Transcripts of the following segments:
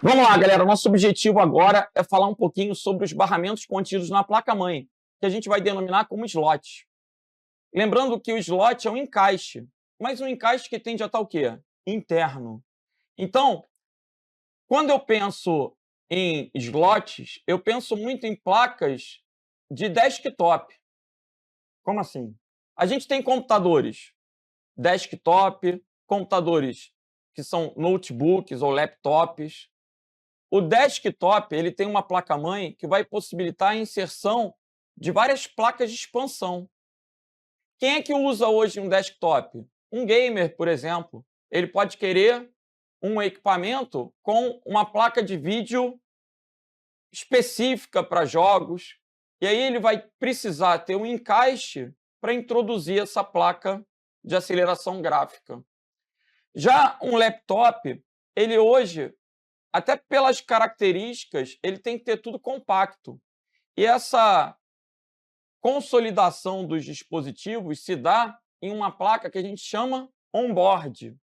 Vamos lá, galera. Nosso objetivo agora é falar um pouquinho sobre os barramentos contidos na placa-mãe, que a gente vai denominar como slot. Lembrando que o slot é um encaixe, mas um encaixe que tende a estar o quê? Interno. Então, quando eu penso em slots, eu penso muito em placas de desktop. Como assim? A gente tem computadores desktop, computadores que são notebooks ou laptops. O desktop ele tem uma placa-mãe que vai possibilitar a inserção de várias placas de expansão. Quem é que usa hoje um desktop? Um gamer, por exemplo. Ele pode querer um equipamento com uma placa de vídeo específica para jogos, e aí ele vai precisar ter um encaixe para introduzir essa placa de aceleração gráfica. Já um laptop, ele hoje, até pelas características, ele tem que ter tudo compacto. E essa consolidação dos dispositivos se dá em uma placa que a gente chama onboard.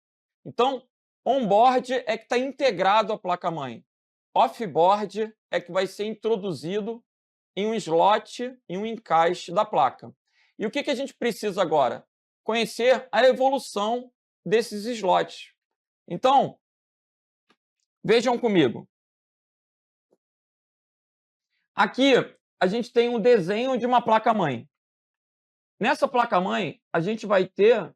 Então, onboard é que está integrado à placa-mãe. Offboard é que vai ser introduzido em um slot, em um encaixe da placa. E o que a gente precisa agora? Conhecer a evolução desses slots. Então, vejam comigo. Aqui a gente tem um desenho de uma placa-mãe. Nessa placa-mãe, a gente vai ter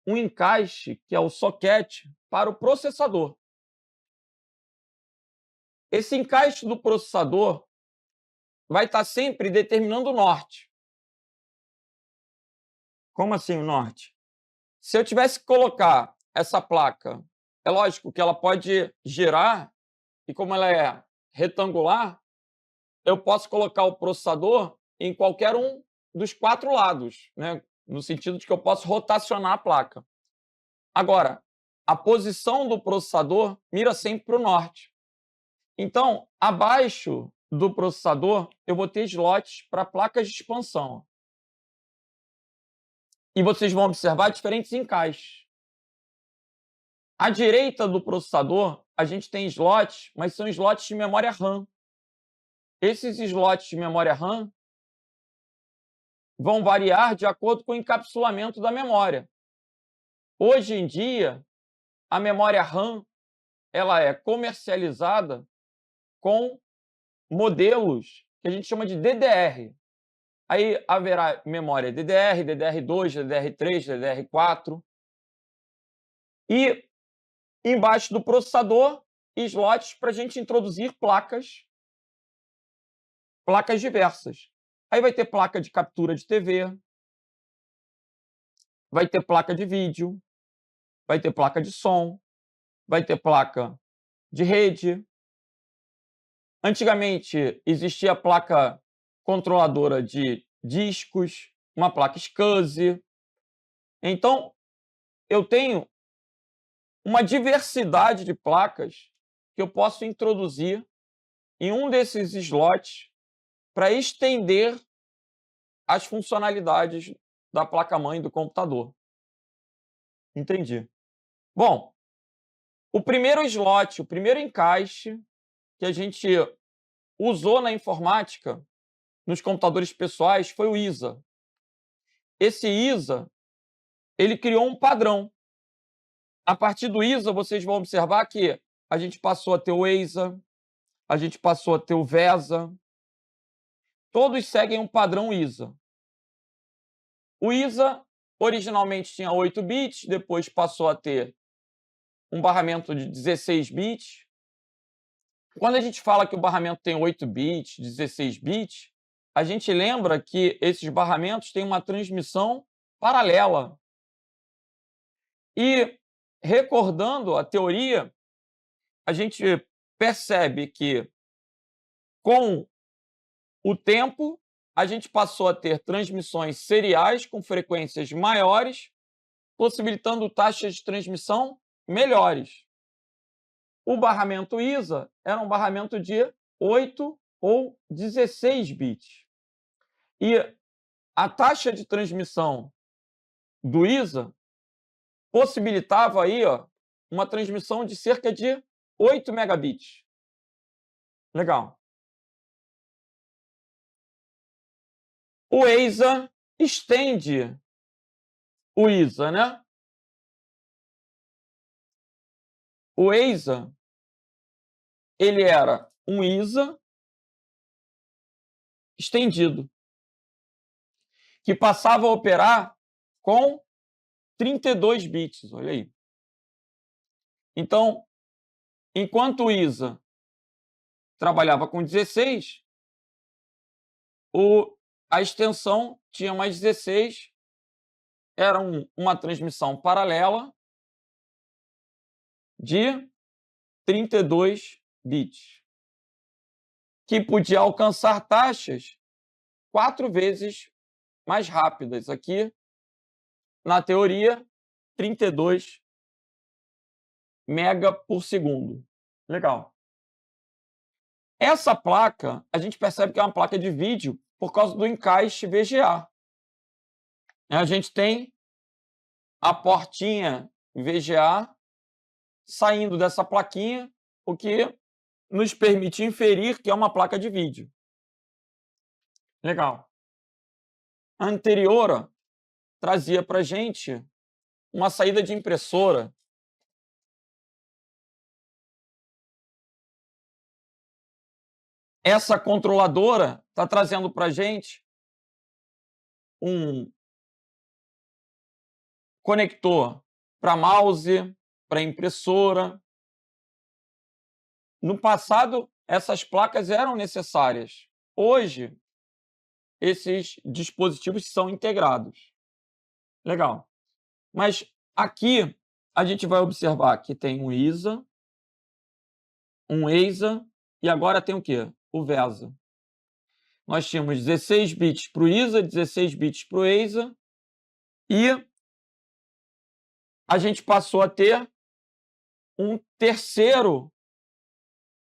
um encaixe, que é o socket, para o processador. Esse encaixe do processador vai estar sempre determinando o norte. Como assim o norte? Se eu tivesse que colocar essa placa, é lógico que ela pode girar, e como ela é retangular, eu posso colocar o processador em qualquer um dos 4 lados, né? No sentido de que eu posso rotacionar a placa. Agora, a posição do processador mira sempre para o norte. Então, abaixo do processador, eu vou ter slots para placas de expansão. E vocês vão observar diferentes encaixes. À direita do processador, a gente tem slots, mas são slots de memória RAM. Esses slots de memória RAM vão variar de acordo com o encapsulamento da memória. Hoje em dia, a memória RAM ela é comercializada com modelos que a gente chama de DDR. Aí haverá memória DDR, DDR2, DDR3, DDR4. E embaixo do processador, slots para a gente introduzir placas diversas. Aí vai ter placa de captura de TV, vai ter placa de vídeo, vai ter placa de som, vai ter placa de rede. Antigamente existia a placa controladora de discos, uma placa SCSI. Então, eu tenho uma diversidade de placas que eu posso introduzir em um desses slots para estender as funcionalidades da placa-mãe do computador. Entendi. Bom, o primeiro slot, o primeiro encaixe que a gente usou na informática, nos computadores pessoais, foi o ISA. Esse ISA, ele criou um padrão. A partir do ISA, vocês vão observar que a gente passou a ter o EISA, a gente passou a ter o VESA. Todos seguem um padrão ISA. O ISA originalmente tinha 8 bits, depois passou a ter um barramento de 16 bits. Quando a gente fala que o barramento tem 8 bits, 16 bits, a gente lembra que esses barramentos têm uma transmissão paralela. E, recordando a teoria, a gente percebe que, com o tempo, a gente passou a ter transmissões seriais com frequências maiores, possibilitando taxas de transmissão melhores. O barramento ISA era um barramento de 8 ou 16 bits. E a taxa de transmissão do ISA possibilitava aí, uma transmissão de cerca de 8 megabits. Legal. O EISA estende o ISA, né? O EISA, ele era um ISA estendido, que passava a operar com 32 bits, olha aí. Então, enquanto o ISA trabalhava com 16, a extensão tinha mais 16, era uma transmissão paralela de 32 bits, que podia alcançar taxas 4 vezes mais rápidas. Aqui, na teoria, 32 mega por segundo. Legal. Essa placa, a gente percebe que é uma placa de vídeo por causa do encaixe VGA. A gente tem a portinha VGA saindo dessa plaquinha, o que nos permite inferir que é uma placa de vídeo. Legal. A anterior trazia para a gente uma saída de impressora. Essa controladora está trazendo para a gente um conector para mouse, para impressora. No passado, essas placas eram necessárias. Hoje, esses dispositivos são integrados. Legal. Mas aqui a gente vai observar que tem um ISA, um EISA e agora tem o quê? O VESA. Nós tínhamos 16 bits para o ISA, 16 bits para o EISA e a gente passou a ter um terceiro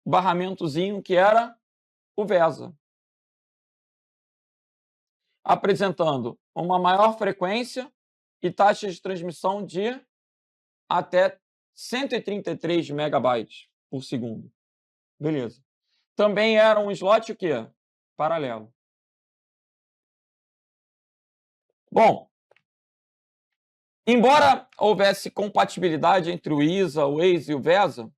barramentozinho que era o VESA, apresentando uma maior frequência e taxa de transmissão de até 133 megabytes por segundo. Beleza. Também era um slot o quê? Paralelo. Bom, embora houvesse compatibilidade entre o ISA, o EISA e o VESA,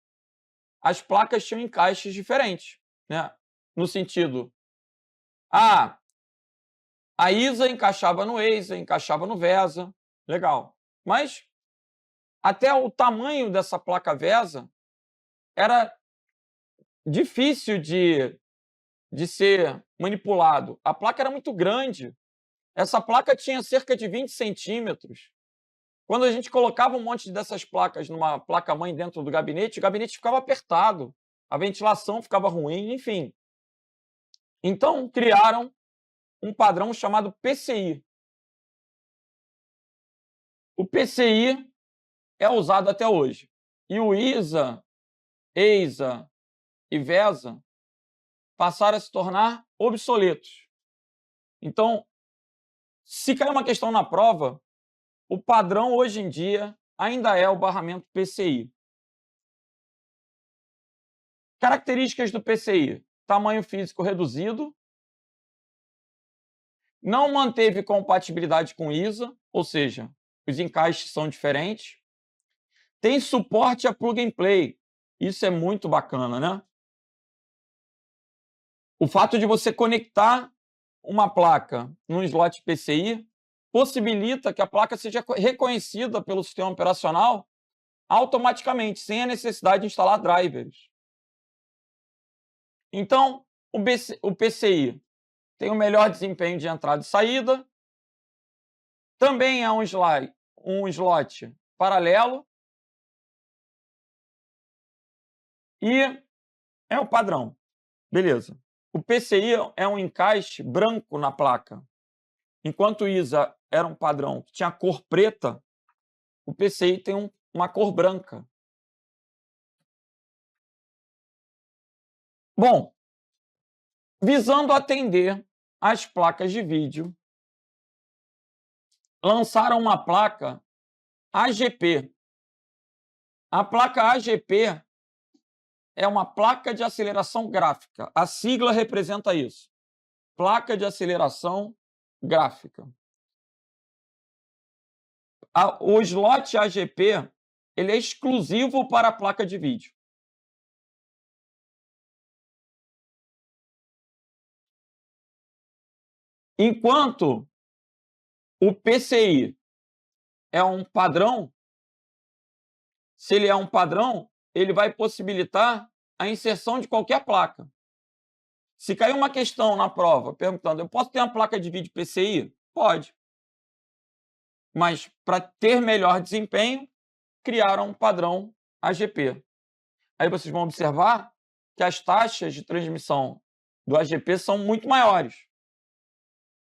as placas tinham encaixes diferentes, né? No sentido, a ISA encaixava no EISA, encaixava no VESA, legal. Mas até o tamanho dessa placa VESA era difícil de ser manipulado. A placa era muito grande. Essa placa tinha cerca de 20 centímetros. Quando a gente colocava um monte dessas placas numa placa-mãe dentro do gabinete, o gabinete ficava apertado, a ventilação ficava ruim, enfim. Então, criaram um padrão chamado PCI. O PCI é usado até hoje. E o ISA, EISA e VESA passaram a se tornar obsoletos. Então, se cair uma questão na prova, o padrão hoje em dia ainda é o barramento PCI. Características do PCI: tamanho físico reduzido, não manteve compatibilidade com ISA, ou seja, os encaixes são diferentes. Tem suporte a plug and play, isso é muito bacana, né? O fato de você conectar uma placa num slot PCI possibilita que a placa seja reconhecida pelo sistema operacional automaticamente, sem a necessidade de instalar drivers. Então, o PCI tem o melhor desempenho de entrada e saída, também é um slot paralelo e é o padrão. Beleza. O PCI é um encaixe branco na placa. Enquanto o ISA era um padrão que tinha cor preta, o PCI tem uma cor branca. Bom, visando atender as placas de vídeo, lançaram uma placa AGP. A placa AGP é uma placa de aceleração gráfica. A sigla representa isso. Placa de aceleração gráfica. O slot AGP ele é exclusivo para a placa de vídeo. Enquanto o PCI é um padrão, se ele é um padrão, ele vai possibilitar a inserção de qualquer placa. Se cair uma questão na prova perguntando, eu posso ter uma placa de vídeo PCI? Pode. Mas para ter melhor desempenho, criaram um padrão AGP. Aí vocês vão observar que as taxas de transmissão do AGP são muito maiores.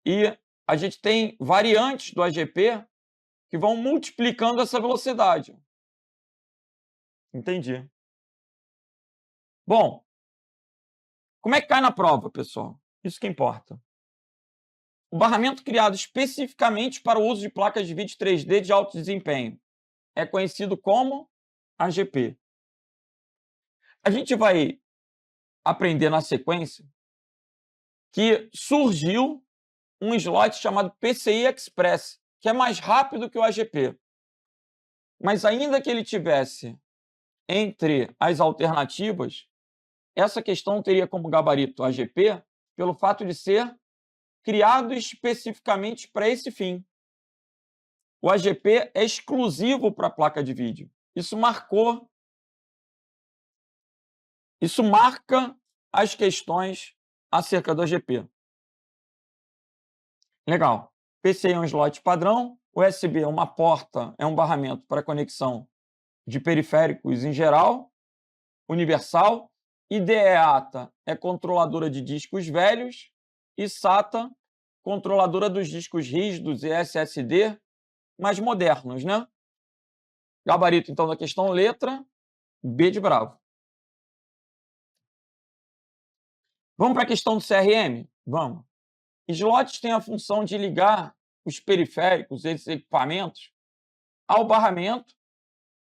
E a gente tem variantes do AGP que vão multiplicando essa velocidade. Entendi. Bom, como é que cai na prova, pessoal? Isso que importa. O barramento criado especificamente para o uso de placas de vídeo 3D de alto desempenho é conhecido como AGP. A gente vai aprender na sequência que surgiu um slot chamado PCI Express, que é mais rápido que o AGP. Mas ainda que ele tivesse entre as alternativas, essa questão teria como gabarito AGP pelo fato de ser criado especificamente para esse fim. O AGP é exclusivo para a placa de vídeo. Isso marca as questões acerca do AGP. Legal. PCI é um slot padrão, USB é uma porta, é um barramento para conexão de periféricos em geral, universal, IDE-ATA é controladora de discos velhos e SATA, controladora dos discos rígidos e SSD mais modernos, né? Gabarito, então, da questão letra, B de bravo. Vamos para a questão do CRM? Vamos. Slots têm a função de ligar os periféricos, esses equipamentos, ao barramento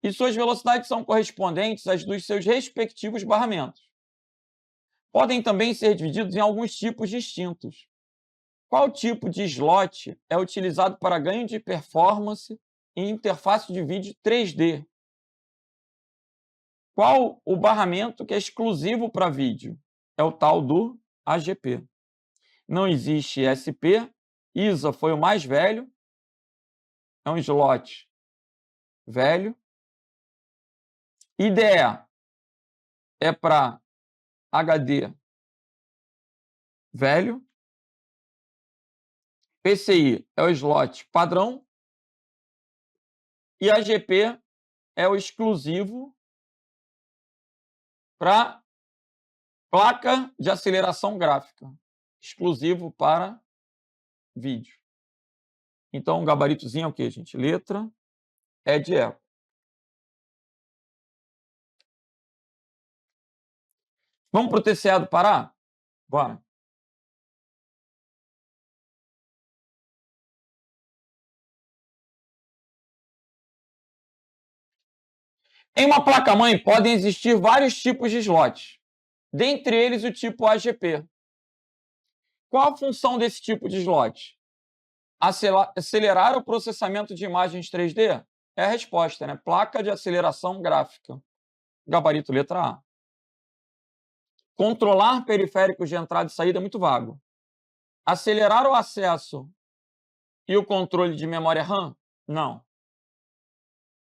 e suas velocidades são correspondentes às dos seus respectivos barramentos. Podem também ser divididos em alguns tipos distintos. Qual tipo de slot é utilizado para ganho de performance em interface de vídeo 3D? Qual o barramento que é exclusivo para vídeo? É o tal do AGP. Não existe SP, ISA foi o mais velho, é um slot velho. IDE é para HD velho. PCI é o slot padrão. E AGP é o exclusivo para placa de aceleração gráfica. Exclusivo para vídeo. Então, o gabaritozinho é o quê, gente? Letra é de eco. Vamos para o TCA do Pará? Bora. Em uma placa-mãe podem existir vários tipos de slots, dentre eles o tipo AGP. Qual a função desse tipo de slot? Acelerar o processamento de imagens 3D? É a resposta, né? Placa de aceleração gráfica. Gabarito letra A. Controlar periféricos de entrada e saída é muito vago. Acelerar o acesso e o controle de memória RAM? Não.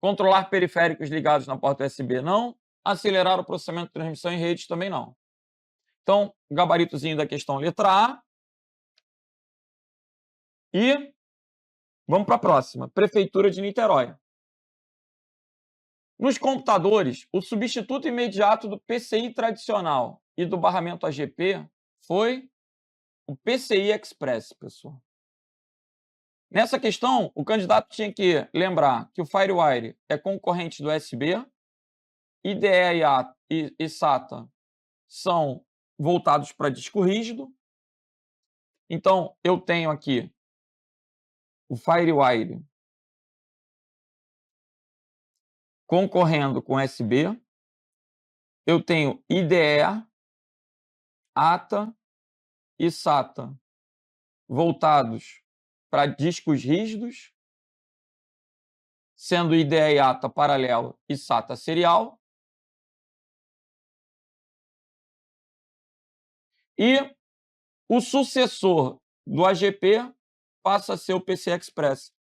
Controlar periféricos ligados na porta USB? Não. Acelerar o processamento de transmissão em redes? Também não. Então, gabaritozinho da questão letra A. E vamos para a próxima. Prefeitura de Niterói. Nos computadores, o substituto imediato do PCI tradicional e do barramento AGP foi o PCI Express, pessoal. Nessa questão, o candidato tinha que lembrar que o FireWire é concorrente do USB, IDE e SATA são voltados para disco rígido. Então, eu tenho aqui o FireWire concorrendo com USB, eu tenho IDE, ATA e SATA voltados para discos rígidos, sendo IDE e ATA paralelo e SATA serial. E o sucessor do AGP passa a ser o PCI Express.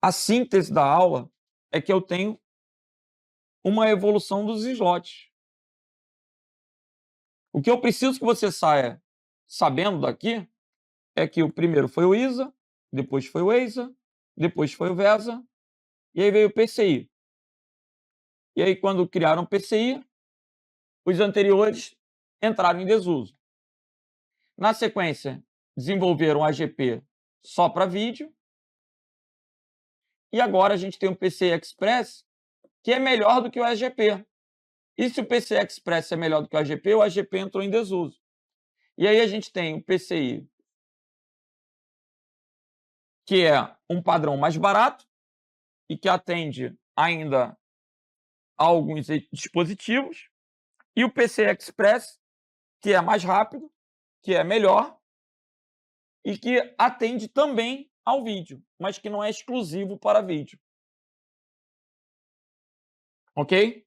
A síntese da aula é que eu tenho uma evolução dos slots. O que eu preciso que você saia sabendo daqui é que o primeiro foi o ISA, depois foi o EISA, depois foi o VESA, e aí veio o PCI. E aí, quando criaram o PCI, os anteriores entraram em desuso. Na sequência, desenvolveram o AGP só para vídeo, e agora a gente tem um PCI Express que é melhor do que o AGP. E se o PCI Express é melhor do que o AGP entrou em desuso. E aí a gente tem o PCI, que é um padrão mais barato e que atende ainda a alguns dispositivos, e o PCI Express, que é mais rápido, que é melhor e que atende também ao vídeo, mas que não é exclusivo para vídeo. Ok?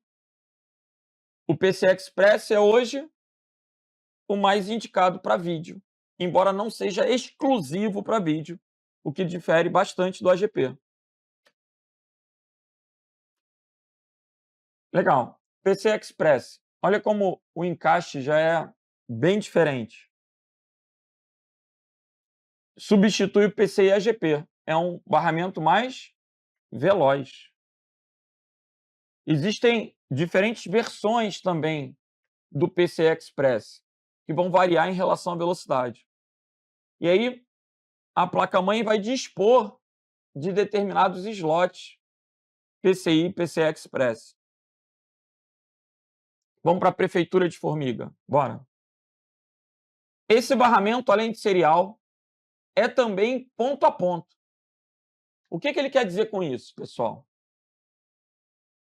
O PCI Express é hoje o mais indicado para vídeo, embora não seja exclusivo para vídeo, o que difere bastante do AGP. Legal. PCI Express. Olha como o encaixe já é bem diferente. Substitui o PCI AGP. É um barramento mais veloz. Existem diferentes versões também do PCI Express, que vão variar em relação à velocidade. E aí, a placa-mãe vai dispor de determinados slots PCI e PCI Express. Vamos para a prefeitura de Formiga. Bora. Esse barramento, além de serial, é também ponto a ponto. O que ele quer dizer com isso, pessoal?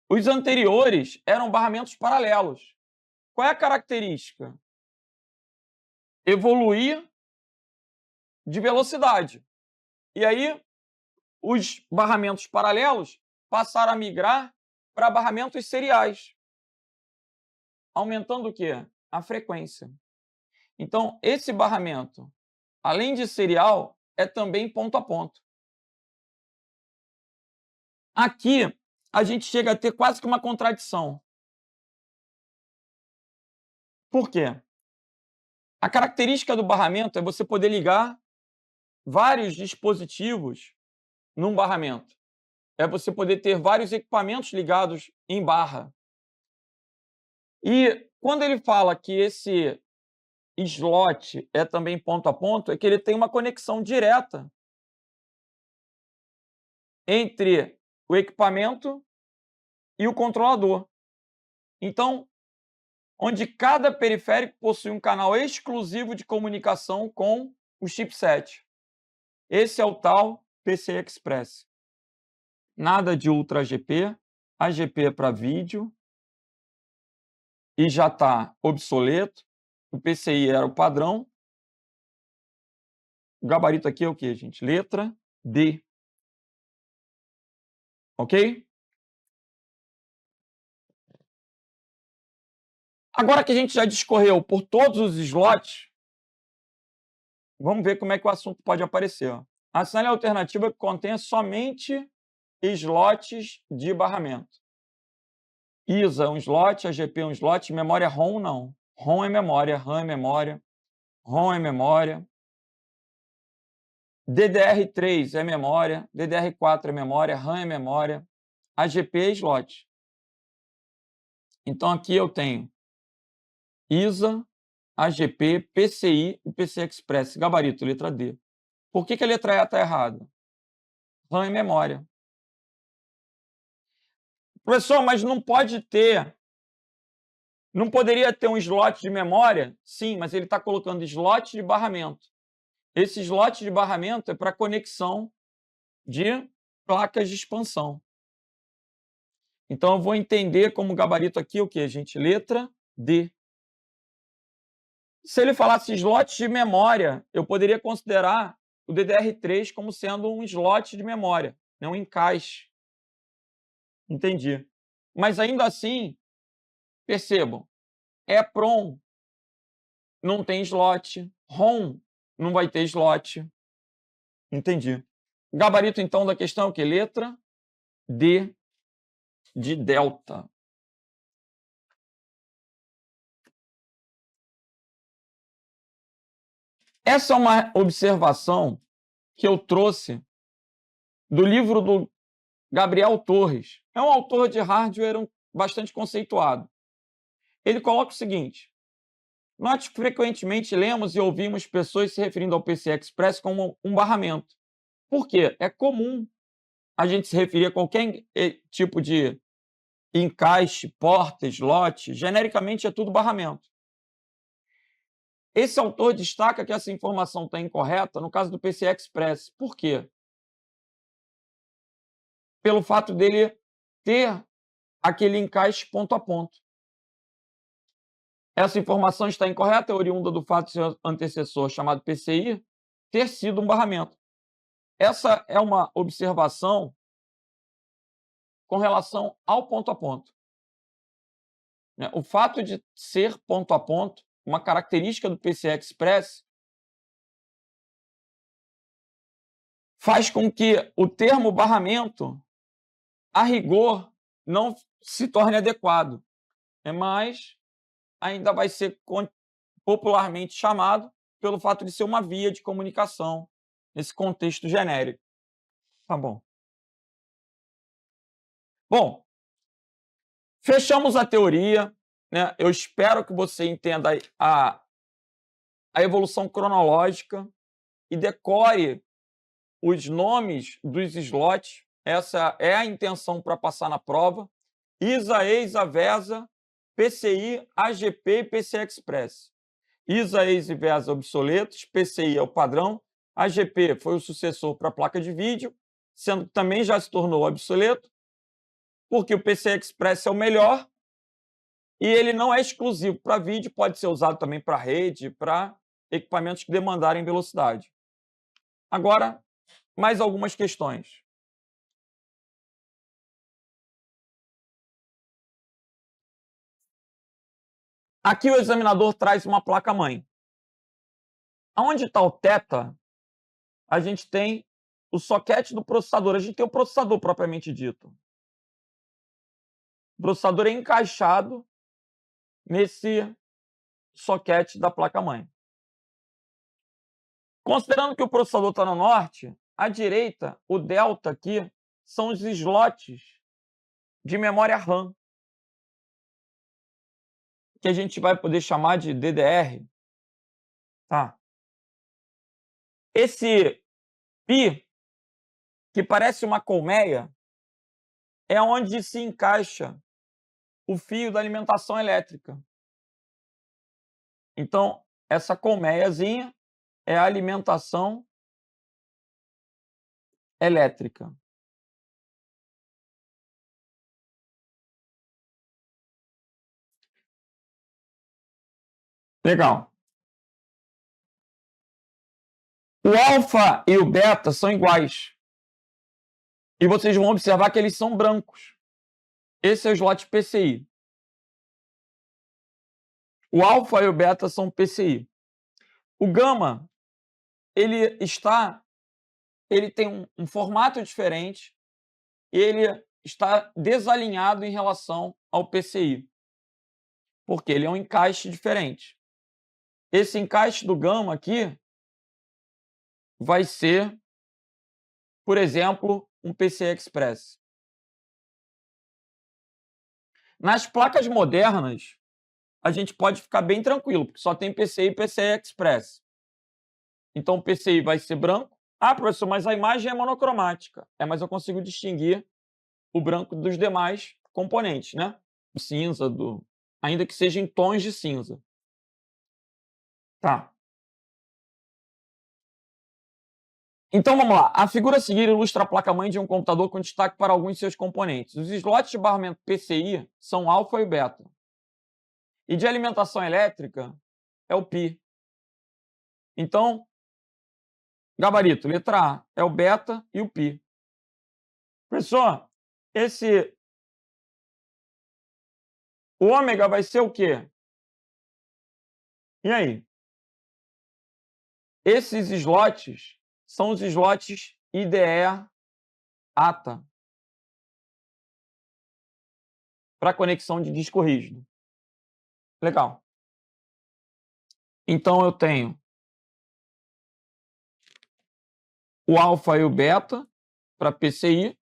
Os anteriores eram barramentos paralelos. Qual é a característica? Evoluir de velocidade. E aí, os barramentos paralelos passaram a migrar para barramentos seriais, aumentando o quê? A frequência. Então, esse barramento, além de serial, é também ponto a ponto. Aqui, a gente chega a ter quase que uma contradição. Por quê? A característica do barramento é você poder ligar vários dispositivos num barramento. É você poder ter vários equipamentos ligados em barra. E quando ele fala que esse slot é também ponto a ponto, é que ele tem uma conexão direta entre o equipamento e o controlador. Então, onde cada periférico possui um canal exclusivo de comunicação com o chipset. Esse é o tal PCI Express. Nada de Ultra AGP, AGP é para vídeo e já está obsoleto. O PCI era o padrão. O gabarito aqui é o que, gente? Letra D. Ok? Agora que a gente já discorreu por todos os slots, vamos ver como é que o assunto pode aparecer. Assinale a alternativa que contenha somente slots de barramento. ISA é um slot, AGP é um slot, memória ROM não. ROM é memória, RAM é memória, ROM é memória. DDR3 é memória, DDR4 é memória, RAM é memória, AGP é slot. Então aqui eu tenho ISA, AGP, PCI e PCI Express. Gabarito, letra D. Por que a letra E está errada? RAM é memória. Professor, mas não pode ter. Não poderia ter um slot de memória? Sim, mas ele está colocando slot de barramento. Esse slot de barramento é para conexão de placas de expansão. Então, eu vou entender como gabarito aqui o quê, gente? Letra D. Se ele falasse slots de memória, eu poderia considerar o DDR3 como sendo um slot de memória, né? Um encaixe. Entendi. Mas ainda assim, percebam, EPROM não tem slot, ROM não vai ter slot. Entendi. O gabarito, então, da questão é o quê? Letra D de delta. Essa é uma observação que eu trouxe do livro do Gabriel Torres. É um autor de hardware bastante conceituado. Ele coloca o seguinte: nós frequentemente lemos e ouvimos pessoas se referindo ao PCI Express como um barramento. Por quê? É comum a gente se referir a qualquer tipo de encaixe, porta, slot, genericamente é tudo barramento. Esse autor destaca que essa informação está incorreta no caso do PCI Express. Por quê? Pelo fato dele ter aquele encaixe ponto a ponto. Essa informação está incorreta, é oriunda do fato de seu antecessor, chamado PCI, ter sido um barramento. Essa é uma observação com relação ao ponto a ponto. O fato de ser ponto a ponto, uma característica do PCI Express, faz com que o termo barramento, a rigor, não se torne adequado, mas ainda vai ser popularmente chamado pelo fato de ser uma via de comunicação nesse contexto genérico. Tá bom. Bom, fechamos a teoria, né? Eu espero que você entenda a evolução cronológica e decore os nomes dos slots. Essa é a intenção para passar na prova. ISA, EISA, VESA, PCI, AGP e PCI Express. ISA, EISA e VESA obsoletos, PCI é o padrão, AGP foi o sucessor para a placa de vídeo, sendo que também já se tornou obsoleto, porque o PCI Express é o melhor e ele não é exclusivo para vídeo, pode ser usado também para rede, para equipamentos que demandarem velocidade. Agora, mais algumas questões. Aqui o examinador traz uma placa-mãe. Onde está o θ, a gente tem o soquete do processador, a gente tem o processador propriamente dito. O processador é encaixado nesse soquete da placa-mãe. Considerando que o processador está no norte, à direita, o delta aqui, são os slots de memória RAM, que a gente vai poder chamar de DDR. Tá. Esse pi, que parece uma colmeia, é onde se encaixa o fio da alimentação elétrica. Então, essa colmeiazinha é a alimentação elétrica. Legal. O alfa e o beta são iguais. E vocês vão observar que eles são brancos. Esse é o slot PCI. O alfa e o beta são PCI. O gama, ele tem um formato diferente, ele está desalinhado em relação ao PCI, porque ele é um encaixe diferente. Esse encaixe do gama aqui vai ser, por exemplo, um PCI Express. Nas placas modernas, a gente pode ficar bem tranquilo, porque só tem PCI e PCI Express. Então, o PCI vai ser branco. Ah, professor, mas a imagem é monocromática. Mas eu consigo distinguir o branco dos demais componentes, né? O cinza, ainda que seja em tons de cinza. Tá. Então vamos lá. A figura a seguir ilustra a placa-mãe de um computador com destaque para alguns de seus componentes. Os slots de barramento PCI são alfa e beta. E de alimentação elétrica é o pi. Então, gabarito, letra A é o beta e o pi. Professor, esse ômega vai ser o quê? E aí? Esses slots são os slots IDE ATA para conexão de disco rígido. Legal. Então eu tenho o alfa e o beta para PCI.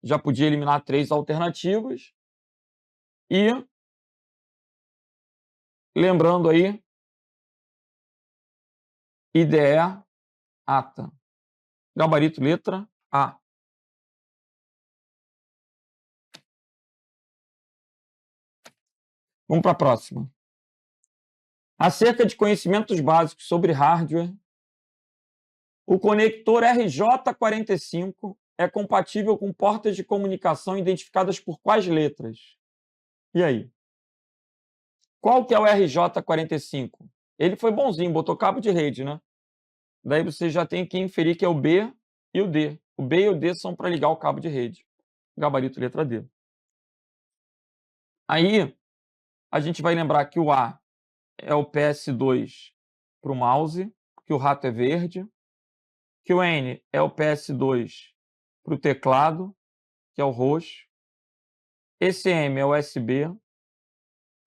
Já podia eliminar 3 alternativas. E lembrando aí, IDE ATA. Gabarito letra A. Vamos para a próxima. Acerca de conhecimentos básicos sobre hardware, o conector RJ45 é compatível com portas de comunicação identificadas por quais letras? E aí? Qual que é o RJ45? Ele foi bonzinho, botou cabo de rede, né? Daí você já tem que inferir que é o B e o D. O B e o D são para ligar o cabo de rede. Gabarito letra D. Aí, a gente vai lembrar que o A é o PS2 para o mouse, que o rato é verde. Que o N é o PS2 para o teclado, que é o roxo. Esse M é o USB,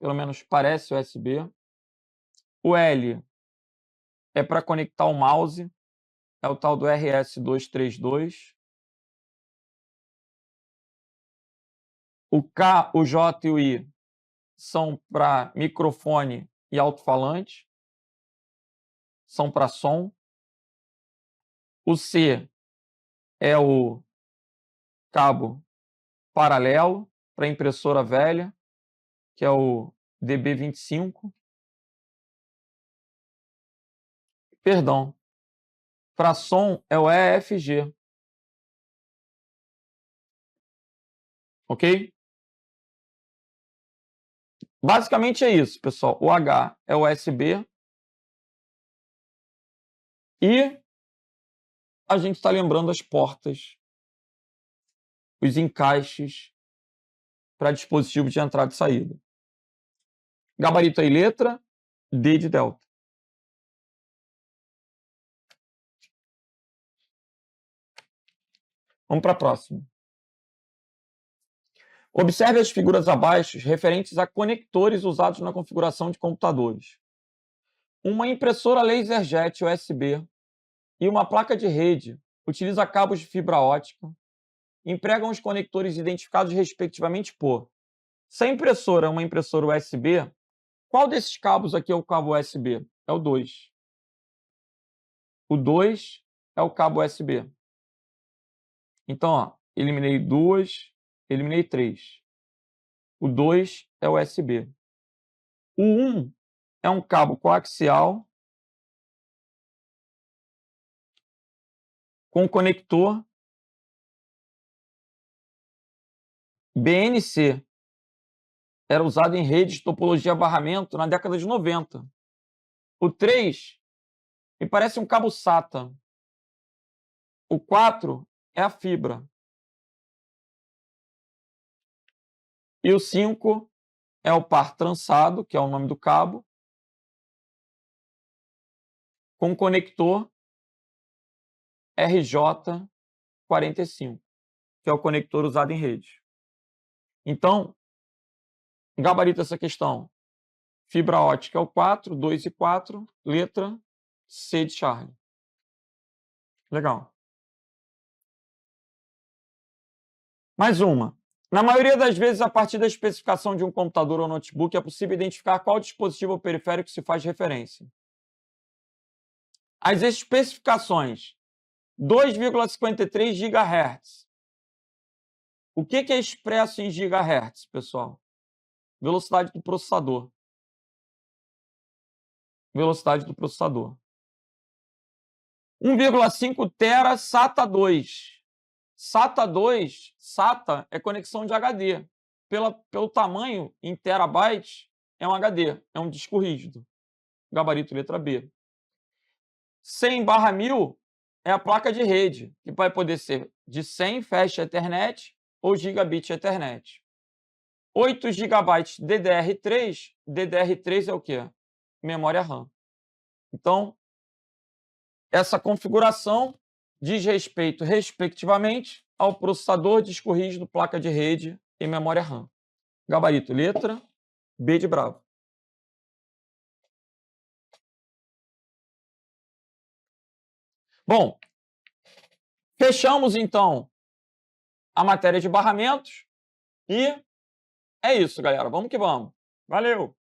pelo menos parece USB. O L é para conectar o mouse, é o tal do RS232. O K, o J e o I são para microfone e alto-falante, são para som. O C é o cabo paralelo para impressora velha, que é o DB25. Perdão, para som é o EFG. Ok? Basicamente é isso, pessoal. O H é o USB. E a gente está lembrando as portas, os encaixes para dispositivo de entrada e saída. Gabarito aí, letra D de delta. Vamos para a próxima. Observe as figuras abaixo referentes a conectores usados na configuração de computadores. Uma impressora LaserJet USB e uma placa de rede utiliza cabos de fibra ótica, empregam os conectores identificados respectivamente por: se a impressora é uma impressora USB, qual desses cabos aqui é o cabo USB? É o 2. O 2 é o cabo USB. Então, ó, eliminei 2, eliminei 3. O 2 é o USB. O 1 é um cabo coaxial com conector BNC. Era usado em redes de topologia barramento na década de 90. O 3 me parece um cabo SATA. O 4 é a fibra. E o 5 é o par trançado, que é o nome do cabo, com conector RJ45, que é o conector usado em rede. Então, gabarito essa questão. Fibra ótica é o 4, 2 e 4, letra C de Charlie. Legal. Mais uma. Na maioria das vezes, a partir da especificação de um computador ou notebook, é possível identificar qual dispositivo ou periférico se faz referência. As especificações: 2,53 GHz. O que é expresso em gigahertz, pessoal? Velocidade do processador. Velocidade do processador. 1,5 tera SATA 2. SATA 2, SATA é conexão de HD. Pelo tamanho em terabytes, é um HD, é um disco rígido. Gabarito letra B. 100/1000 é a placa de rede, que vai poder ser de 100 Fast Ethernet ou Gigabit Ethernet. 8 GB DDR3, DDR3 é o quê? Memória RAM. Então, essa configuração diz respeito, respectivamente, ao processador, disco rígido, placa de rede e memória RAM. Gabarito, letra B de bravo. Bom, fechamos, então, a matéria de barramentos e é isso, galera. Vamos que vamos. Valeu!